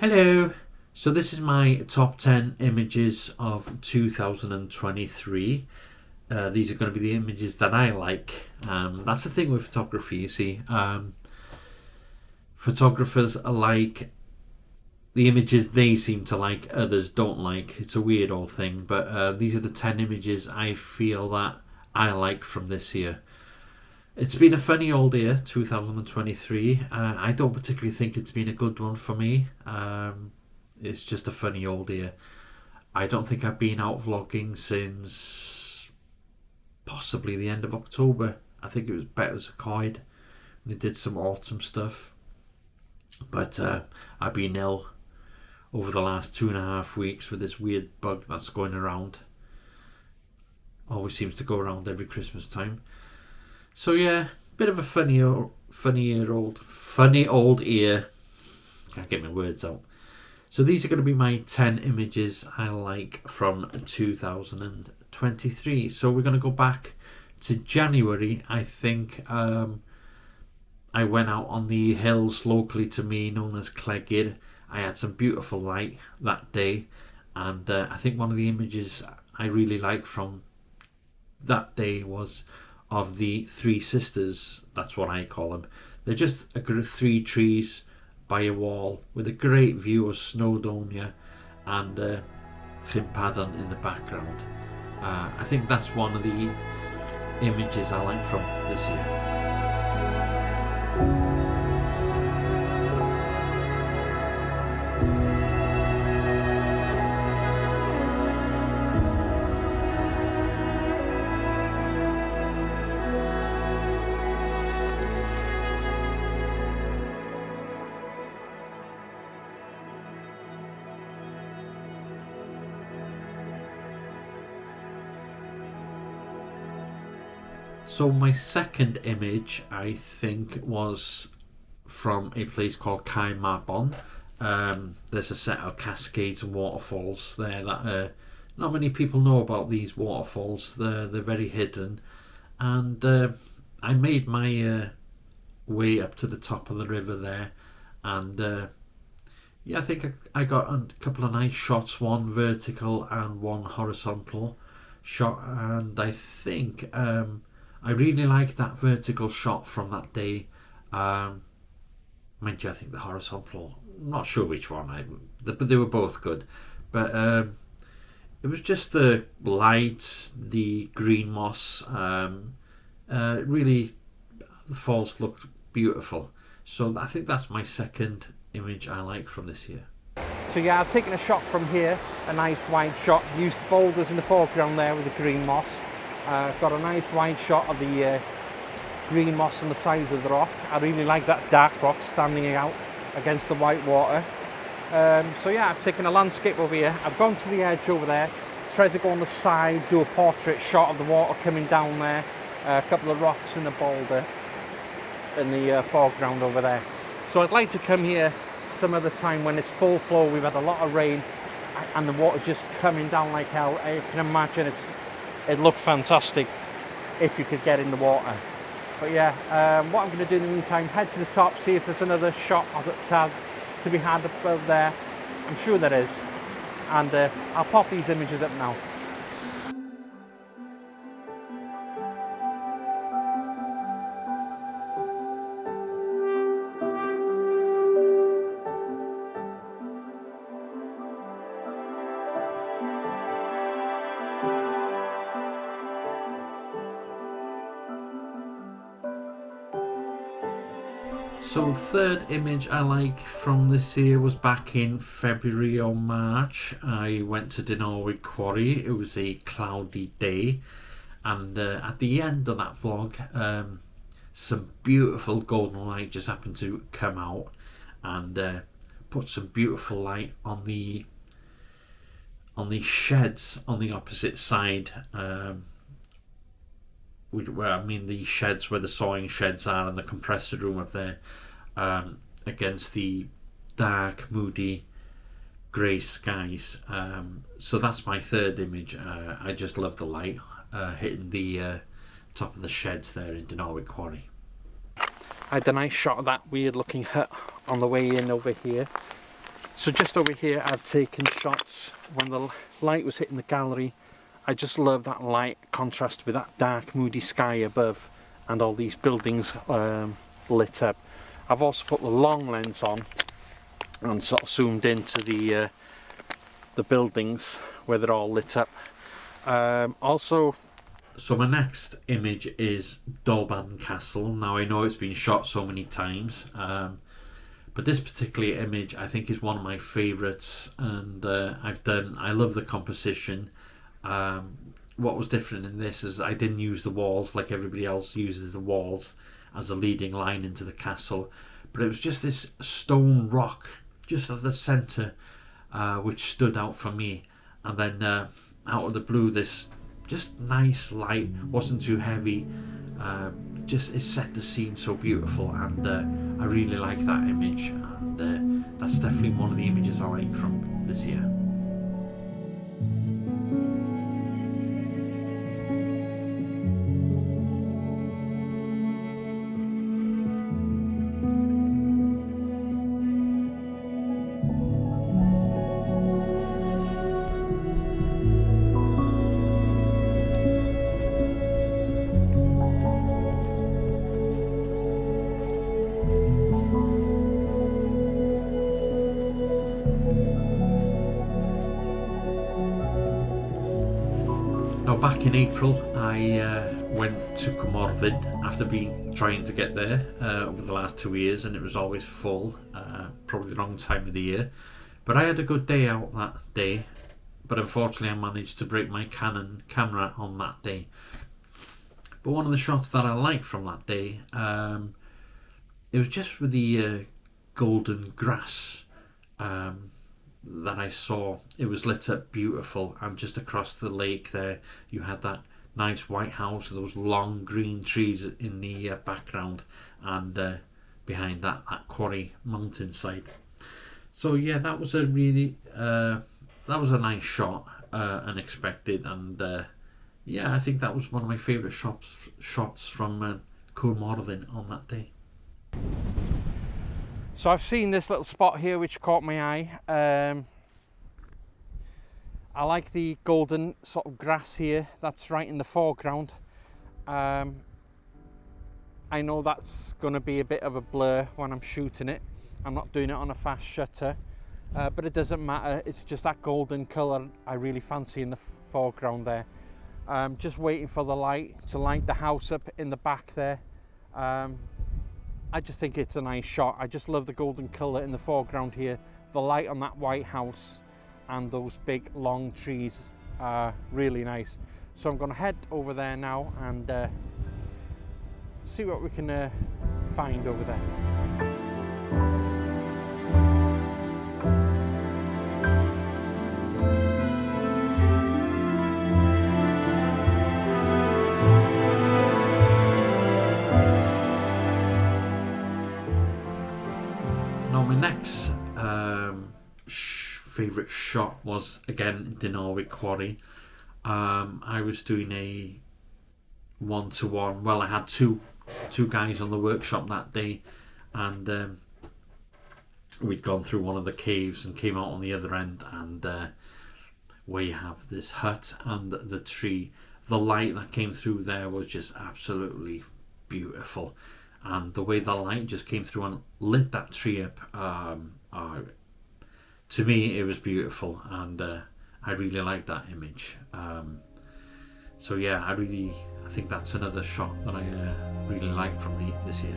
Hello! So this is my top 10 images of 2023. These are going to be the images that I like. That's the thing with photography, you see. Photographers are like the images they seem to like, others don't like. It's a weird old thing, but these are the 10 images I feel that I like from this year. It's been a funny old year, 2023. I don't particularly think it's been a good one for me. It's just a funny old year. I don't think I've been out vlogging since possibly the end of October. I think it was better as a kid. We did some autumn stuff. But I've been ill over the last 2.5 weeks with this weird bug that's going around. Always seems to go around every Christmas time. So yeah, bit of a funny old year. Can't get my words out. So these are going to be my 10 images I like from 2023. So we're going to go back to January. I think I went out on the hills locally to me, known as Clegid. I had some beautiful light that day, and I think one of the images I really liked from that day was of the three sisters. That's what I call them. They're just three trees by a wall with a great view of Snowdonia and Chimpadon in the background. I think that's one of the images I like from this year. So my second image, I think, was from a place called Kai Mabon. There's a set of cascades and waterfalls there that not many people know about. These waterfalls, they're very hidden, and I made my way up to the top of the river there, and yeah, I think I got a couple of nice shots, one vertical and one horizontal shot, and I think I really liked that vertical shot from that day. Mind you, I think the horizontal, I'm not sure which one, but they were both good. But it was just the light, the green moss, really, the falls looked beautiful. So I think that's my second image I like from this year. So yeah, I've taken a shot from here, a nice wide shot, used boulders in the foreground there with the green moss. Got a nice wide shot of the green moss on the sides of the rock. I really like that dark rock standing out against the white water. So yeah, I've taken a landscape over here. I've gone to the edge over there, tried to go on the side, do a portrait shot of the water coming down there, a couple of rocks and a boulder in the foreground over there. So I'd like to come here some other time when it's full flow. We've had a lot of rain and the water just coming down like hell. I can imagine it looked fantastic if you could get in the water. But yeah, what I'm going to do in the meantime, head to the top, see if there's another shot of the tag to be had above there. I'm sure there is, and I'll pop these images up now. So third image I like from this year was back in February or March. I went to Dinorwig Quarry. It was a cloudy day, and at the end of that vlog, some beautiful golden light just happened to come out and put some beautiful light on the sheds on the opposite side. The sheds where the sawing sheds are and the compressor room up there, against the dark, moody, grey skies. So that's my third image. I just love the light hitting the top of the sheds there in Dinorwig Quarry. I had a nice shot of that weird looking hut on the way in over here. So just over here I've taken shots when the light was hitting the gallery. I just love that light contrast with that dark moody sky above and all these buildings lit up. I've also put the long lens on and sort of zoomed into the buildings where they're all lit up. Also, so my next image is Dolban Castle. Now I know it's been shot so many times, but this particular image I think is one of my favourites, and I love the composition. What was different in this is I didn't use the walls like everybody else uses the walls as a leading line into the castle, but it was just this stone rock just at the centre which stood out for me, and then out of the blue this just nice light, wasn't too heavy, just it set the scene so beautiful, and I really like that image, and that's definitely one of the images I like from this year. Back in April, I went to Carmarthen after trying to get there over the last 2 years, and it was always full, probably the wrong time of the year. But I had a good day out that day, but unfortunately I managed to break my Canon camera on that day. But one of the shots that I liked from that day, it was just with the golden grass that I saw. It was lit up beautiful, and just across the lake there you had that nice white house with those long green trees in the background, and behind that quarry mountainside. So yeah, that was a really that was a nice shot, unexpected, and yeah, I think that was one of my favourite shots from Carmarthen on that day. so I've seen this little spot here which caught my eye. I like the golden sort of grass here that's right in the foreground. I know that's going to be a bit of a blur when I'm shooting it. I'm not doing it on a fast shutter, but it doesn't matter. It's just that golden colour I really fancy in the foreground there. Just waiting for the light to light the house up in the back there. I just think it's a nice shot. I just love the golden colour in the foreground here, the light on that white house, and those big long trees are really nice. So I'm going to head over there now and see what we can find over there. Now my next favourite shot was again Dinarwick Quarry. I was doing a one-to-one. Well, I had two guys on the workshop that day, and we'd gone through one of the caves and came out on the other end, and where you have this hut and the tree, the light that came through there was just absolutely beautiful, and the way the light just came through and lit that tree up, to me it was beautiful, and I really like that image. So yeah, I think that's another shot that I really liked from this year.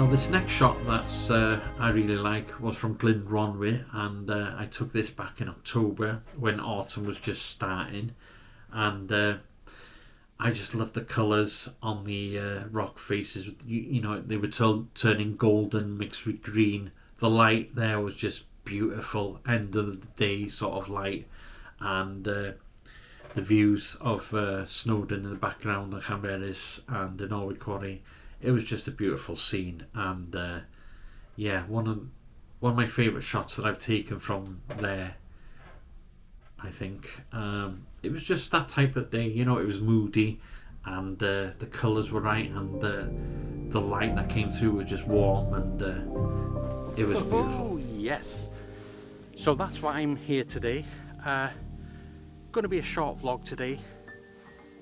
This next shot that's I really like was from Glynronwy, and I took this back in October when autumn was just starting, and I just love the colours on the rock faces. You know, they were turning golden mixed with green. The light there was just beautiful, end of the day sort of light, and the views of Snowdon in the background, and Llanberis and the Norway Quarry. It was just a beautiful scene, and yeah, one of my favourite shots that I've taken from there. I think it was just that type of day. You know, it was moody, and the colours were right, and the light that came through was just warm, and it was beautiful. Oh yes. So that's why I'm here today. Going to be a short vlog today,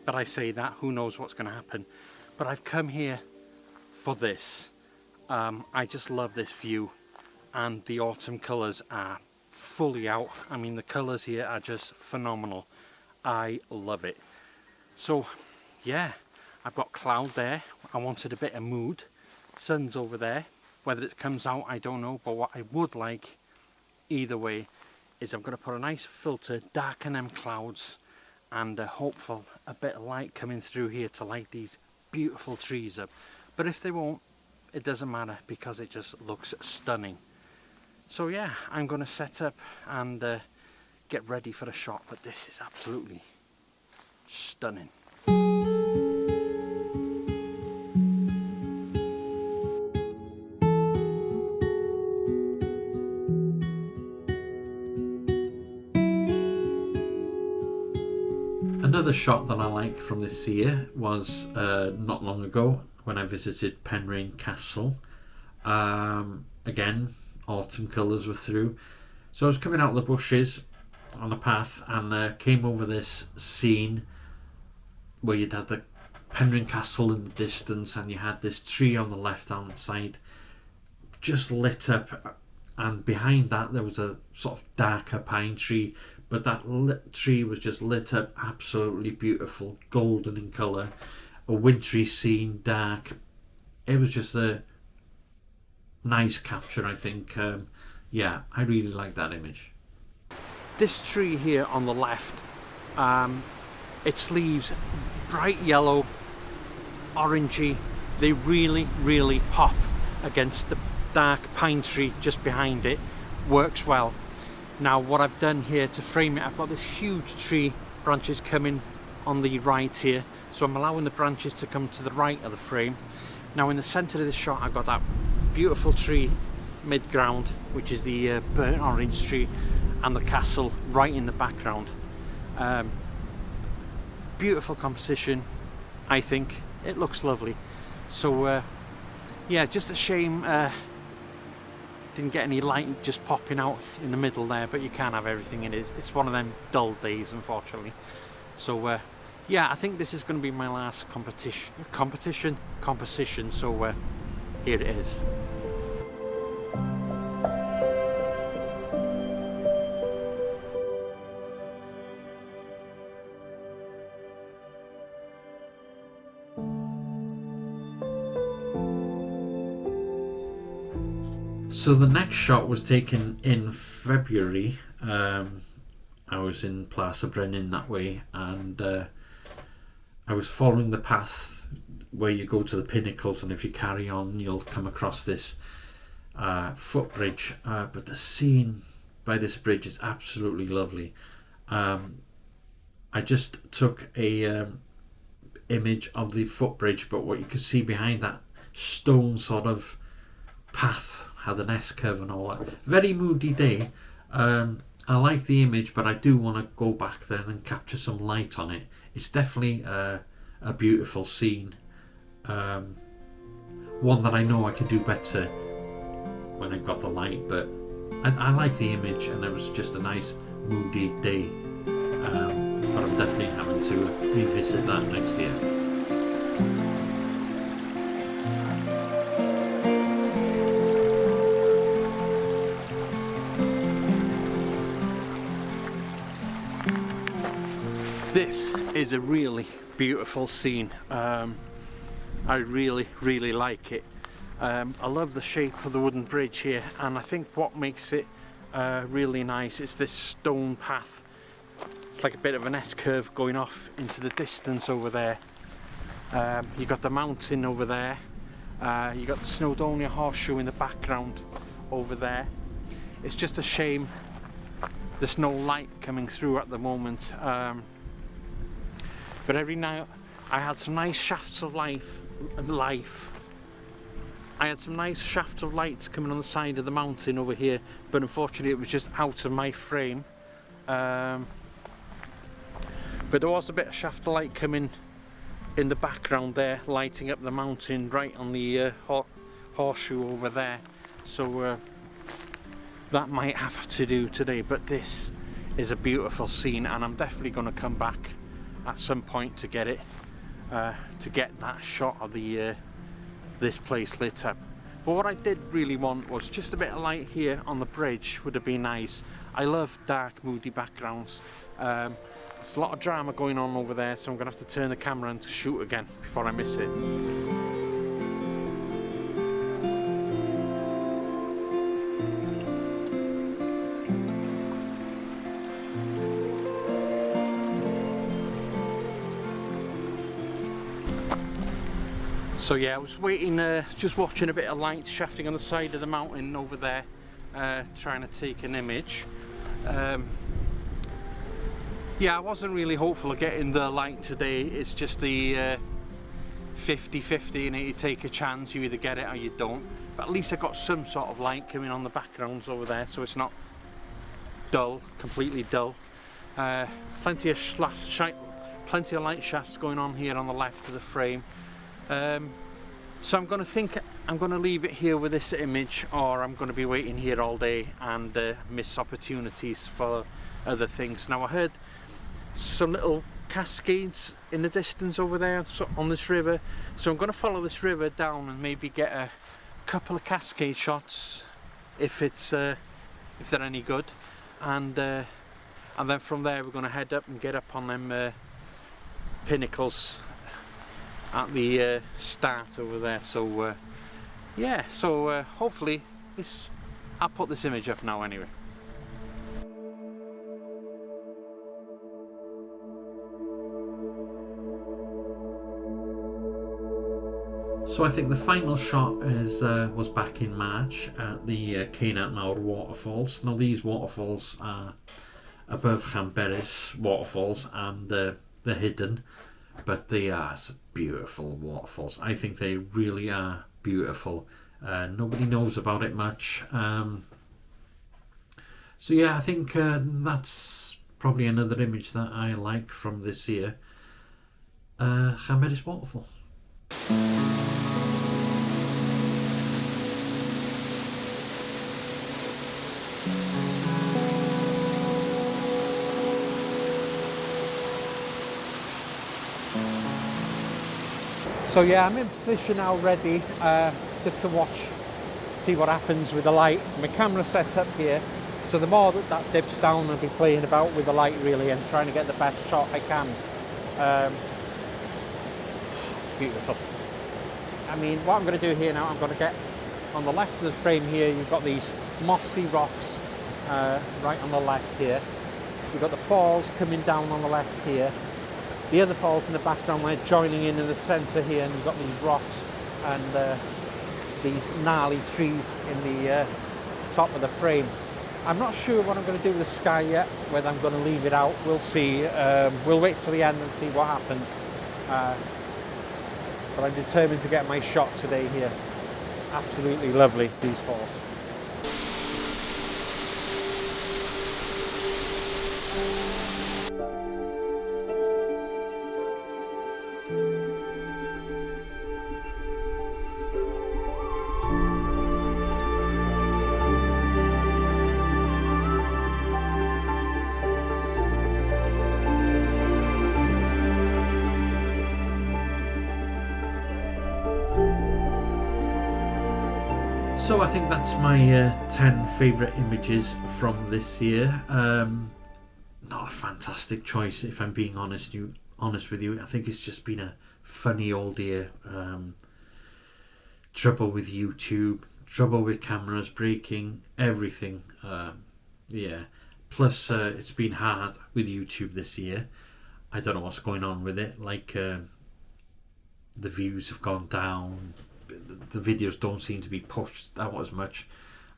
but I say that, who knows what's going to happen. But I've come here for this. I just love this view, and the autumn colours are fully out. I mean, the colours here are just phenomenal. I love it. So yeah, I've got cloud there. I wanted a bit of mood. Sun's over there. Whether it comes out, I don't know, but what I would like either way is I'm going to put a nice filter, darken them clouds, and hopeful a bit of light coming through here to light these beautiful trees up. But if they won't, it doesn't matter, because it just looks stunning. So yeah, I'm going to set up and get ready for the shot, but this is absolutely stunning. Another shot that I like from this year was not long ago when I visited Penrhyn Castle. Again, autumn colours were through. So I was coming out of the bushes on a path and came over this scene where you'd had the Penrhyn Castle in the distance, and you had this tree on the left hand side just lit up, and behind that there was a sort of darker pine tree, but that tree was just lit up absolutely beautiful, golden in colour, a wintry scene, dark. It was just a nice capture, I think. Yeah, I really like that image. This tree here on the left, its leaves bright yellow, orangey. They really pop against the dark pine tree just behind it. Works well. Now what I've done here to frame it, I've got this huge tree branches coming on the right here, so I'm allowing the branches to come to the right of the frame. Now in the centre of the shot, I've got that beautiful tree mid-ground, which is the burnt orange tree, and the castle right in the background. Beautiful composition, I think. It looks lovely. So yeah, just a shame didn't get any light just popping out in the middle there, but you can't have everything in it. It's one of them dull days, unfortunately. So yeah, I think this is going to be my last composition. So here it is. So the next shot was taken in February. I was in Plaza Brennan that way, and I was following the path where you go to the pinnacles, and if you carry on you'll come across this footbridge, but the scene by this bridge is absolutely lovely. I just took a image of the footbridge, but what you can see behind that stone sort of path had an S-curve and all that. Very moody day. I like the image, but I do want to go back then and capture some light on it. It's definitely a beautiful scene. One that I know I could do better when I've got the light, but I like the image, and it was just a nice moody day. But I'm definitely having to revisit that next year. This is a really beautiful scene. I really like it. I love the shape of the wooden bridge here, and I think what makes it really nice is this stone path It's like a bit of an S-curve going off into the distance over there. You got the mountain over there. You got the Snowdonia Horseshoe in the background over there. It's just a shame there's no light coming through at the moment. But every night I had some nice shafts of light coming on the side of the mountain over here, but unfortunately it was just out of my frame. But there was a bit of shaft of light coming in the background there, lighting up the mountain right on the horseshoe over there. So that might have to do today, but this is a beautiful scene, and I'm definitely going to come back at some point to get it, to get that shot of the this place lit up. But what I did really want was just a bit of light here on the bridge. Would have been nice. I love dark, moody backgrounds. There's a lot of drama going on over there, so I'm going to have to turn the camera and shoot again before I miss it. So yeah, I was waiting, just watching a bit of light shafting on the side of the mountain over there, trying to take an image. Yeah, I wasn't really hopeful of getting the light today. It's just the 50-50, and you take a chance, you either get it or you don't. But at least I got some sort of light coming on the backgrounds over there, so it's not dull, completely dull. Plenty of light shafts going on here on the left of the frame. So I'm going to leave it here with this image, or I'm going to be waiting here all day and miss opportunities for other things. Now I heard some little cascades in the distance over there on this river, so I'm going to follow this river down and maybe get a couple of cascade shots if they're any good, and then from there we're going to head up and get up on them pinnacles at the start over there. So yeah, so hopefully I'll put this image up now anyway. So I think the final shot was back in March at the Cainat waterfalls. Now these waterfalls are above Llanberis waterfalls, and they're hidden, but they are beautiful waterfalls. I think they really are beautiful. Nobody knows about it much. So yeah, I think that's probably another image that I like from this year. Llanberis waterfalls. So yeah, I'm in position now, ready just to see what happens with the light. My camera's set up here, so the more that dips down, I'll be playing about with the light really and trying to get the best shot I can. Beautiful. I mean, what I'm going to do here now, I'm going to get on the left of the frame here. You've got these mossy rocks right on the left here. You've got the falls coming down on the left here. The other falls in the background, they're joining in the centre here, and you've got these rocks and these gnarly trees in the top of the frame. I'm not sure what I'm going to do with the sky yet, whether I'm going to leave it out. We'll see. We'll wait till the end and see what happens. But I'm determined to get my shot today here. Absolutely lovely, these falls. So I think that's my 10 favourite images from this year. Not a fantastic choice, if I'm being honest with you. I think it's just been a funny old year. Trouble with YouTube, trouble with cameras breaking, everything. Yeah, Plus, it's been hard with YouTube this year. I don't know what's going on with it. Like, the views have gone down. The videos don't seem to be pushed out as much.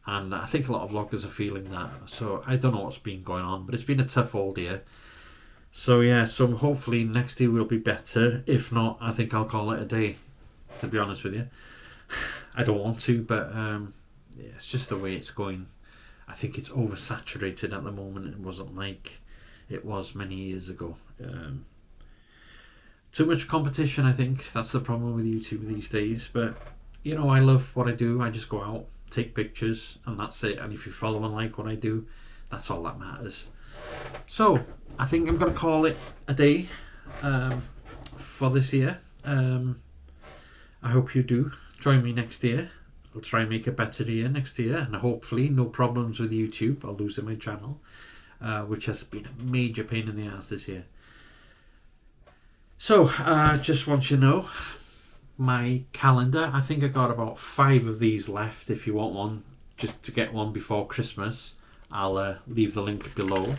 And I think a lot of vloggers are feeling that. So I don't know what's been going on. But it's been a tough old year. So yeah, so hopefully next year will be better. If not, I think I'll call it a day, to be honest with you. I don't want to, but yeah, it's just the way it's going. I think it's oversaturated at the moment. It wasn't like it was many years ago. Too much competition, I think. That's the problem with YouTube these days. But, you know, I love what I do. I just go out, take pictures, and that's it. And if you follow and like what I do, that's all that matters. So, I think I'm going to call it a day for this year. I hope you do join me next year. I'll try and make a better year next year, and hopefully no problems with YouTube or losing my channel, which has been a major pain in the ass this year. So, just want you to know, my calendar, I think I got about 5 of these left. If you want one, just to get one before Christmas, I'll leave the link below.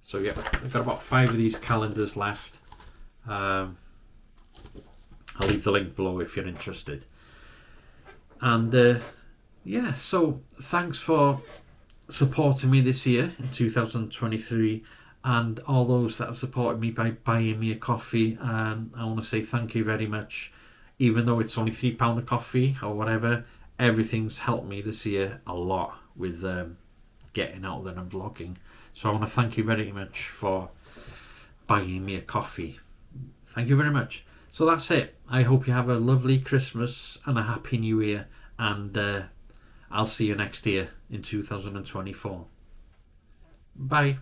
So yeah, I've got about 5 of these calendars left. I'll leave the link below if you're interested. And yeah, so thanks for supporting me this year in 2023, and all those that have supported me by buying me a coffee. And I want to say thank you very much. Even though it's only £3 a coffee or whatever, everything's helped me this year a lot with getting out there and vlogging. So I want to thank you very much for buying me a coffee. Thank you very much. So that's it. I hope you have a lovely Christmas and a happy New Year. And I'll see you next year in 2024. Bye.